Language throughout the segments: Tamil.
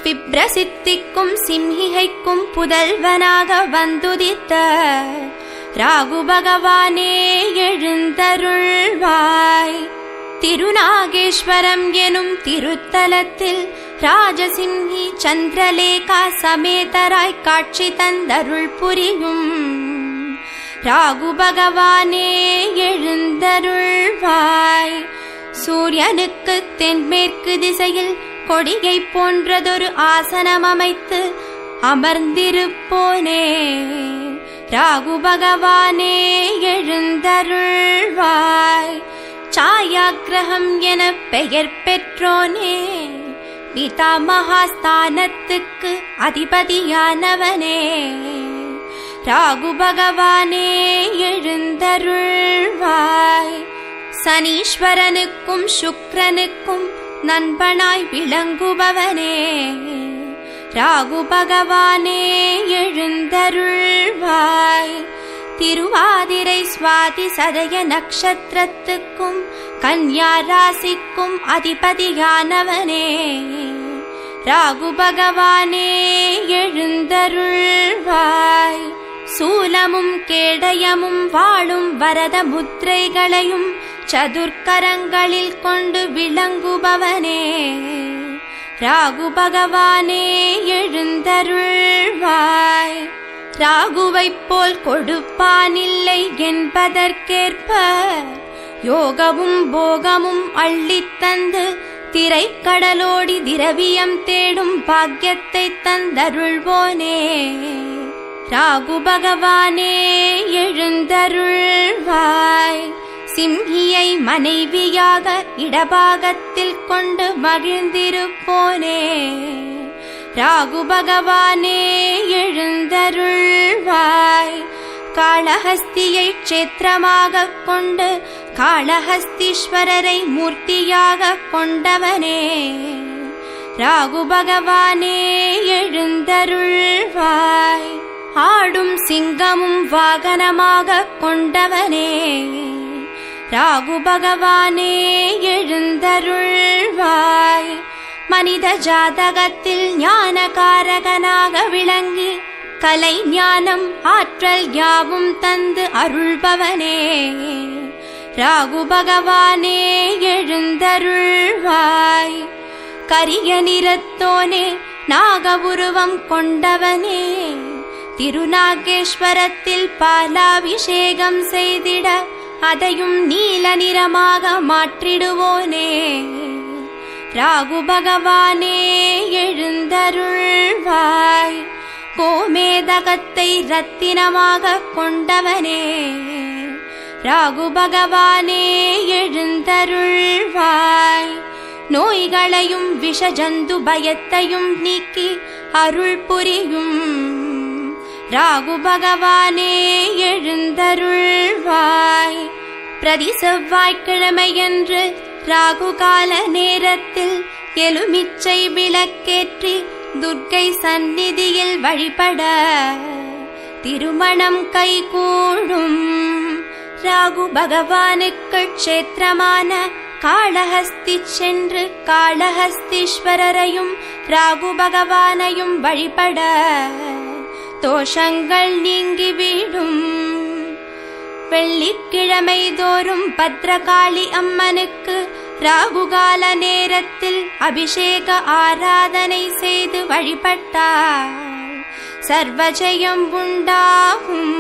விப்ரசித்திக்கும் சிம்ஹிகைக்கும் புதல்வனாக வந்துதித்த ராகு பகவானே எழுந்தருள்வாய். திருநாகேஸ்வரம் எனும் திருத்தலத்தில் ராஜசிம்ஹி சந்திரலேகா சமேதராய் காட்சி தந்தருள் புரியும் ராகு பகவானே எழுந்தருள்வாய். சூரியனுக்கு தென்மேற்கு திசையில் கொடியை போன்றதொரு ஆசனம் அமைத்து அமர்ந்திருப்போனே ராகு பகவானே எழுந்தருள்வாய். சாயாக்கிரகம் என பெயர் பெற்றோனே பிதாமகாஸ்தானத்துக்கு அதிபதியானவனே ராகு பகவானே எழுந்தருள்வாய். சனீஸ்வரனுக்கும் சுக்கிரனுக்கும் நண்பனாய் விளங்குபவனே ராகு பகவானே எழுந்தருள்வாய். திருவாதிரை சுவாதி சதய நட்சத்திரத்துக்கும் கன்யா ராசிக்கும் அதிபதியானவனே ராகு பகவானே எழுந்தருள்வாய். சூலமும் கேடயமும் வாளும் வரத முத்திரைகளையும் சதுர்கரங்களில் கொண்டு விளங்குபவனே ராகு பகவானே எழுந்தருள்வாய். ராகுவைப் போல் கொடுப்பானில்லை என்பதற்கேற்ப யோகமும் போகமும் அள்ளித்தந்து திரைக்கடலோடி திரவியம் தேடும் பாக்கியத்தை தந்தருள்வோனே ராகு பகவானே எழுந்தருள்வாய். சிம்ஹியை மனைவியாக இடபாகத்தில் கொண்டு மகிழ்ந்திருப்போனே ராகு பகவானே எழுந்தருள்வாய். காளஹஸ்தியை க்ஷேத்திரமாக கொண்டு காளஹஸ்தீஸ்வரரை மூர்த்தியாக கொண்டவனே ராகு பகவானே எழுந்தருள்வாய். ஆடும் சிங்கமும் வாகனமாக கொண்டவனே ராகு பகவானே எழுந்தருள்வாய். மனித ஜாதகத்தில் ஞானகாரகனாக விளங்கி கலை ஞானம் ஆற்றல் யாவும் தந்து அருள்பவனே ராகு பகவானே எழுந்தருள்வாய். கரிய நிறத்தோனே நாகவுருவம் கொண்டவனே திருநாகேஸ்வரத்தில் பாலாபிஷேகம் செய்திட அதையும் நீல நிறமாக மாற்றிடுவோனே ராகு பகவானே எழுந்தருள்வாய். கோமேதகத்தை ரத்தினமாக கொண்டவனே ராகு பகவானே எழுந்தருள்வாய். நோய்களையும் விஷஜந்து பயத்தையும் நீக்கி அருள் புரியும் ராகு பகவானே எழுந்தருள்வாய். பிரதி செவ்வாய்க்கிழமையன்று ராகு கால நேரத்தில் எலுமிச்சை விளக்கேற்றி துர்க்கை சந்நிதியில் வழிபட திருமணம் கைகூடும். ராகு பகவானுக்கு க்ஷேத்திரமான காளஹஸ்தி சென்று காளஹஸ்தீஸ்வரரையும் ராகு பகவானையும் வழிபட தோஷங்கள் நீங்கிவிடும். வெள்ளிக்கிழமை தோறும் பத்ரகாளி அம்மனுக்கு ராகுகால நேரத்தில் அபிஷேக ஆராதனை செய்து வழிபட்டால் சர்வஜயம் உண்டாகும்.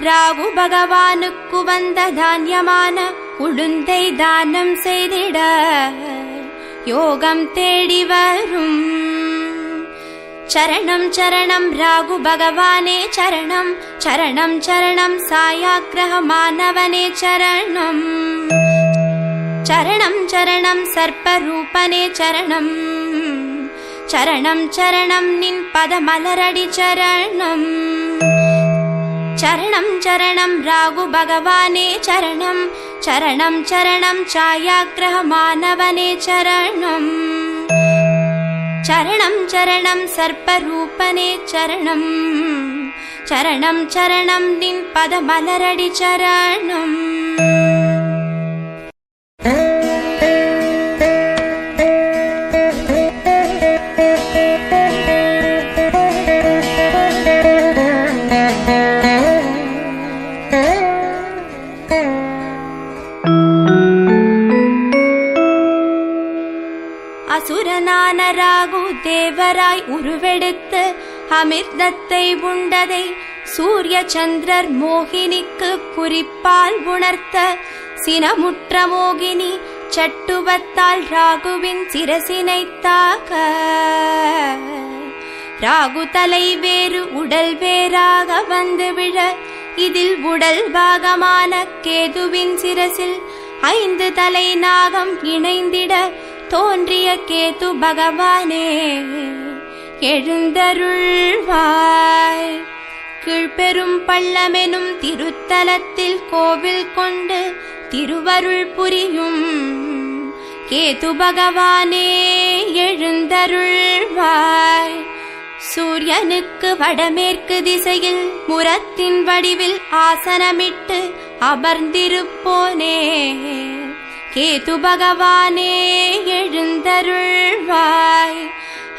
ராகு பகவானுக்கு வந்த தானியமான உளுந்தை தானம் செய்திட யோகம் தேடி வரும். சரணம் சரணம் ராகு பகவானே சரணம், சரணம் சரணம் சாயாக்கிரகமானவனே சரணம், சரணம் சரணம் சர்ப்பரூபனே சரணம். சரணம் சரணம் நின் பதமலரடி சரணம். சரணம் சரணம் ராகு பகவானே சரணம். சரணம் சரணம் சாயாக்கிரக மானவனே சரணம். சரணம் சரணம் சர்ப்பரூபனே சரணம். சரணம் சரணம் நின் பதமலரடி சரணம். அசுரனான ராகு தேவராய் உருவெடுத்து அமிர்தத்தை உண்டதை சூரிய சந்திரர் மோகினிக்கு குறிப்பால் உணர்த்த சினமுற்ற மோகினி சட்டுவத்தால் ராகுவின் சிரசினை தாக்க ராகு தலை வேறு உடல் வேறாக வந்து விழ இதில் உடல் பாகமான கேதுவின் சிரசில் 5 தலை நாகம் இணைந்திட தோன்றிய கேது பகவானே எழுந்தருள்வாய். கீழ்பெரும் பள்ளமெனும் திருத்தலத்தில் கோவில் கொண்டு திருவருள் புரியும் கேது பகவானே எழுந்தருள்வாய். சூரியனுக்கு வடமேற்கு திசையில் முரத்தின் வடிவில் ஆசனமிட்டு அமர்ந்திருப்போனே கேது பகவானே எழுந்தருள்வாய்.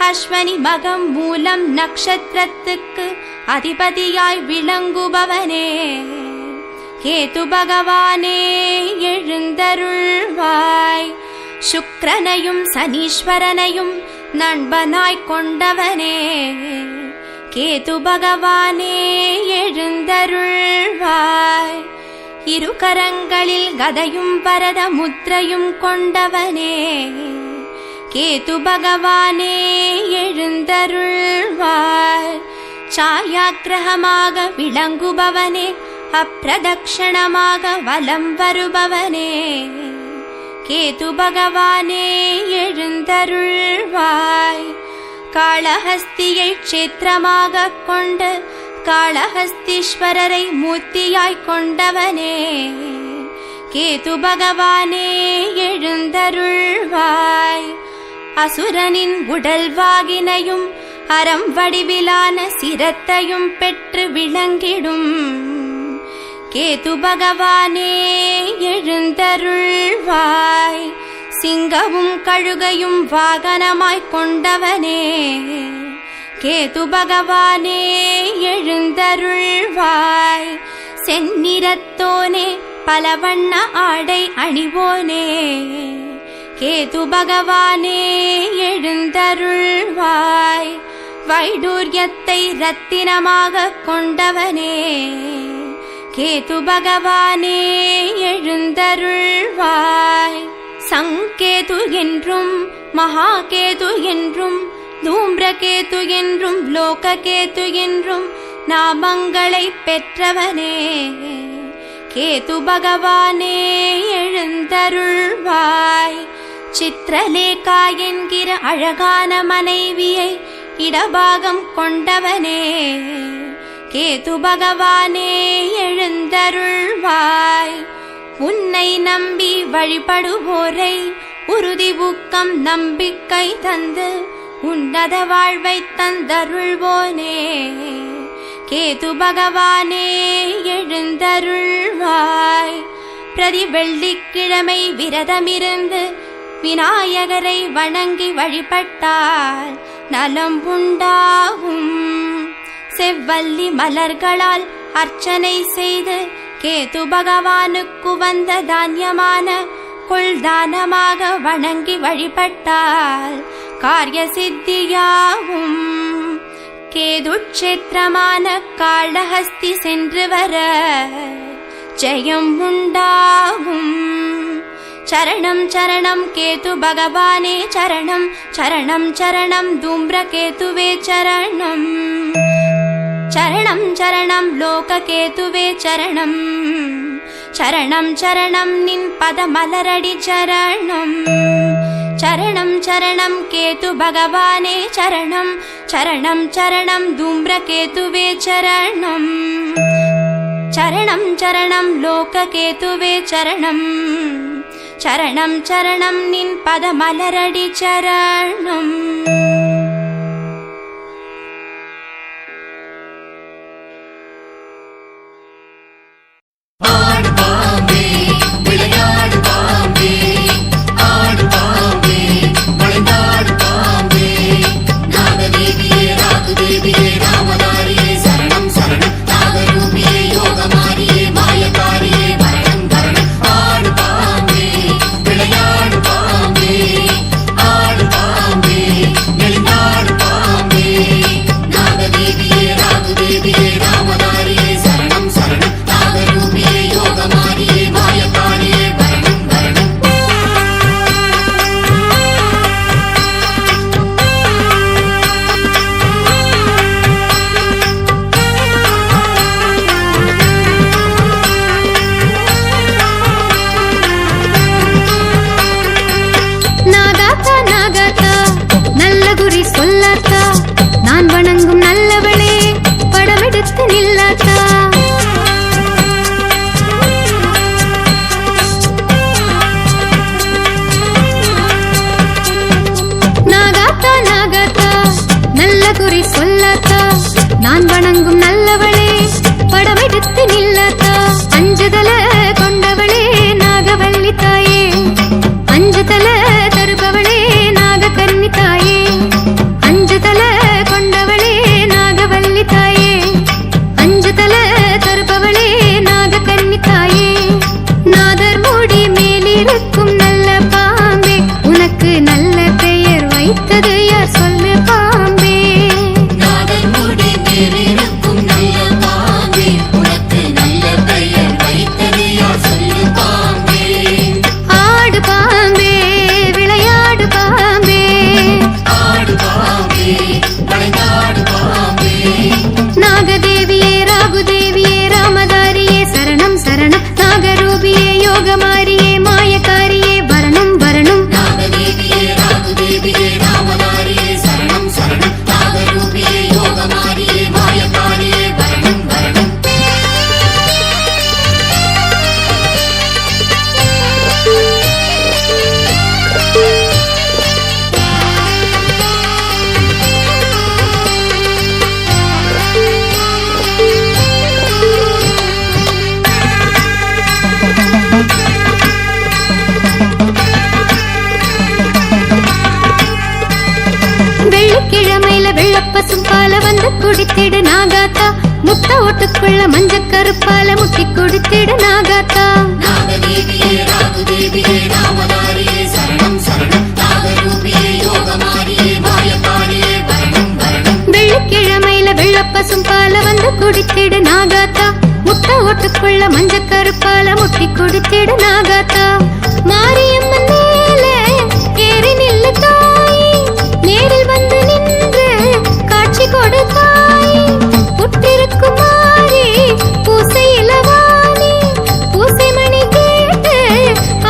அஸ்வனி மகம் மூலம் நக்ஷத்திரத்துக்கு அதிபதியாய் விளங்குபவனே கேது பகவானே எழுந்தருள்வாய். சுக்கிரனையும் சனீஸ்வரனையும் நண்பனாய் கொண்டவனே கேது பகவானே எழுந்தருள்வாய். 2 கரங்களில் கதையும் வரத முத்திரையும் கொண்டவனே கேது பகவானே எழுந்தருள்வாய். சாயாக்கிரகமாக விளங்குபவனே அப்பிரதக்ஷணமாக வலம் வருபவனே கேது பகவானே எழுந்தருள்வாய். காளஹஸ்தியை க்ஷேத்திரமாக கொண்டு காளஹஸ்தீஸ்வரரை மூர்த்தியாய் கொண்டவனே கேது பகவானே எழுந்தருள்வாய். அசுரனின் உடல் வாகினையும் அறம் வடிவிலான சிரத்தையும் பெற்று விளங்கிடும் கேது பகவானே எழுந்தருள்வாய். சிங்கமும் கழுகையும் வாகனமாய் கொண்டவனே கேது பகவானே எழுந்தருள்வாய். செந்நிறத்தோனே பல வண்ண ஆடை அணிவோனே கேது பகவானே எழுந்தருள்வாய். வைடூரியத்தை ரத்தினமாக கொண்டவனே கேது பகவானே எழுந்தருள்வாய். சங்கேது என்றும் மகாகேது என்றும் தூம்ரகேது என்றும் லோககேது என்றும் நாமங்களை பெற்றவனே கேது பகவானே எழுந்தருள்வாய். சித்ரலேகா என்கிற அழகான மனைவியை இடபாகம் கொண்டவனே கேது பகவானே எழுந்தருள்வாய். உன்னை நம்பி வழிபடுவோரை உறுதி ஊக்கம் நம்பிக்கை தந்து உன்னத வாழ்வை தந்தருள்வோனே கேது பகவானே எழுந்தருள்வாய். பிரதி வெள்ளிக்கிழமை விரதமிருந்து விநாயகரை வணங்கி வழிபட்டால் நலம் உண்டாகும். செவ்வல்லி மலர்களால் அர்ச்சனை செய்து கேது பகவானுக்கு வந்த தானியமான கொள்தானமாக வணங்கி வழிபட்டால் காரிய சித்தியாகும். கேது க்ஷேத்திரமான காளஹஸ்தி சென்று வர ஜெயம் உண்டாகும். சரணம் சரணம் கேது பகவானே சரணம். சரணம் சரணம் தூம்ரகேதுவே சரணம். சரணம் சரணம் லோககேதுவே சரணம். சரணம் சரணம் நின் பதமலரடி சரணம் சரணம் சரணம் கேது பகவானே சரணம் சரணம் சரணம் தூம்ரகேதுவே சரணம் சரணம் சரணம் லோககேதுவே சரணம் சரணம் சரணம் நின் பதமலரடி சரணம். நான் வணங்கும் நல்லவளே படமெடுத்து நில்லாத்தா. நாகாத்தா நாகாத்தா நல்ல குறி சொல்லாத்தா. நான் வணங்கும் நல்லவளே படமெடுத்து நில்லாத்தா. அஞ்சுதல கொண்டவளே நாகவல்லி தாயே அஞ்சுதல தருபவளே நாக கன்னி தாயே அஞ்சுதல கொண்டவளே நாகவல்லி தாயே அஞ்சுதல தருபவளே நாக கன்னி தாயே. நாதர் மூடி மேலிருக்கும் நல்ல பாம்பே உனக்கு நல்ல பெயர் வைத்தது யார் சொல்லு பாம்பே. நாதர் மூடி மேலிருக்கும் நல்ல பாம்பே உனக்கு நல்ல பெயர் வைத்தது யார் சொல்லு பாம்பே. ஆடு பாம்பே விளையாடு பாம்பே ஆடு பாம்பே விளையாடு பாம்பே. நாகதேவியே ராகுதேவியே ராமதாரியே சரணம் சரணம். நாகரூபியே யோகமாரியே மாயக்காரியே வரணும் வரணும். நாகதேவியே ராகுதேவியே ராமதாரியே சரணம் சரணம். நாகரூபியே யோகமாரியே மாயக்காரியே வரணும் வரணும். வெள்ளிக்கிழமையில வெள்ளப்பசும் பால வந்து குடித்திடு நாகாத்தா. முட்டை ஓட்டுக்குள்ள மஞ்ச கருப்பால முட்டி குடித்திடு நாகாத்தா. நாகதேவியே ராகுதேவியே ராமதாரியே சரணம் சரணம். நாகரூபியே யோகமாரியே மாயக்காரியே வரணும் வரணும். வெள்ளிக்கிழமையில வெள்ளப்பசும் பால வந்து குடித்திடு நாகாத்தா. முட்டை ஓட்டுக்குள்ள மஞ்ச கருப்பால முட்டி குடித்திடு நாகாத்தா. மாரியம்மன் மேலே ஏறி நில்லு தாய் நேரில் வந்து நின்று காட்சி கொடுத்தாய். புற்றிருக்கும் மாறி பூசை இளவாணி பூசை மணி கேட்டு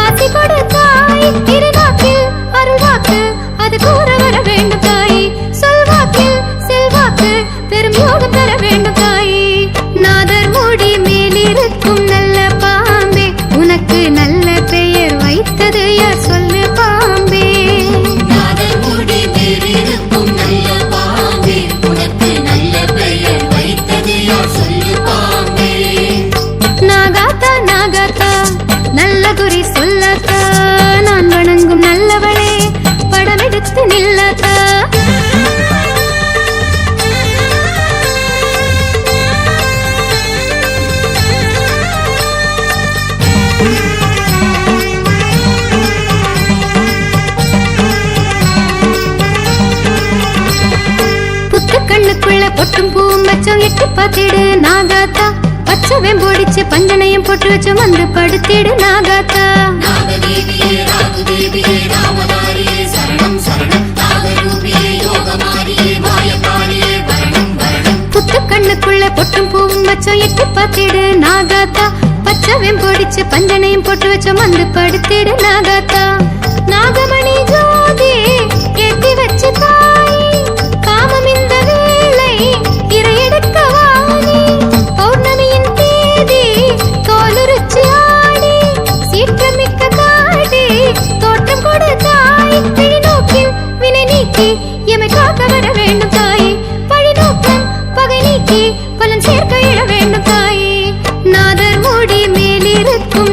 ஆசி கொடுத்தாய். திருநாக்கில் அருள்வாக்கு அது கூற வர வேண்டும் தாய். சொல்வாக்கில் செல்வாக்கு பெரும் யோகம் தர வேண்டும் தாய். நாதர் மூடி மேலிருக்கும் நல்ல பாம்பே உனக்கு நல்ல பெயர் வைத்தது யார் சொல்லு பாம்பே. நாதர் மூடி மேலிருக்கும் நல்ல பாம்பே உனக்கு நல்ல பெயர் வைத்தது யார் சொல்லு பாம்பே. நாகாத்தா நாகாத்தா நல்ல குறி சொல்லாத்தா. நான் வணங்கும் நல்லவளே படமெடுத்து நில்லாத்தா. கண்ணுக்குள்ள பொட்டும் பூவும் வச்சோம் எட்டி பார்த்திடு நாகாத்தா. பச்சை வெம்போடிச்சு பஞ்சனையும் போட்டு வச்சு வந்து படுத்திடு நாகாத்தா. நாகதேவியே ராகுதேவியே ராமதாரியே சரணம் சரணம். நாகரூபியே யோகமாரியே மாயக்காரியே வரணும் வரணும். புத்து கண்ணுக்குள்ள பொட்டும் பூவும் வச்சோம் எட்டி பார்த்திடு நாகாத்தா. பச்சை வெம்போடிச்சு வச்சு பஞ்சனையும் போட்டு வச்சோம் வந்து படுத்திடு நாகாத்தா நாகமணி ஜோதி ஏத்தி வச்சு தாய் காமம் இந்த வேளை இறையெடுக்க வாணி பௌர்ணமியின் தேதி தோலுரிச்சு ஆடி சீற்றமிக்க காடி தோட்டம் கொடு தாய் பிழி நோக்கில் வினை நீக்கி எமை காக்க வர வேண்டும் தாய் பழி நோக்கம் பகை நீக்கி பலன் சேர்க்க இட வேண்டும் தாய் நாதர் மூடி மேலிருக்கும்